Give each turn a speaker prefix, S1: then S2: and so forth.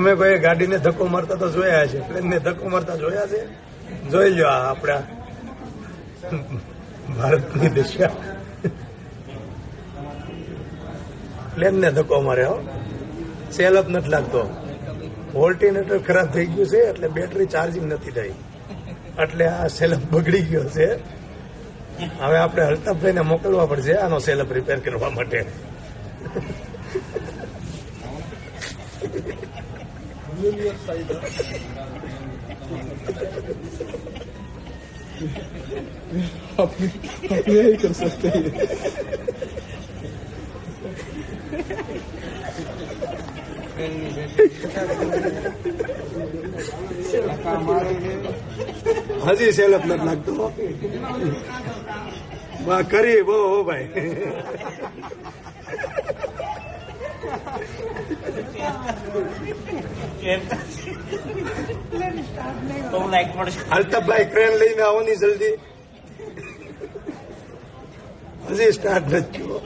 S1: તમે કોઈ ગાડીને ધક્કો મારતા તો જોયા છે, પ્લેનને ધક્કો મારતા જોયા છે? જોઈ લો આ આપણા ભારતની દિશા પ્લેનને ધક્કો મારે. હો, સેલ અપ નથી લાગતો. ઓલ્ટરનેટર ખરાબ થઈ ગયું છે એટલે બેટરી ચાર્જિંગ નથી થઈ, એટલે આ સેલઅપ બગડી ગયો છે. હવે આપણે અલ્તાફભાઈને મોકલવા પડશે આનો સેલઅપ રિપેર કરવા માટે.
S2: आप यही कर सकते हैं.
S1: હજી સેલઅપ નથી લાગતો. કરી બહુ હો ભાઈ. અલ્તાફભાઈ ક્રેન લઈને આવો ની જલ્દી. હજી સ્ટાર્ટ નથી થયો.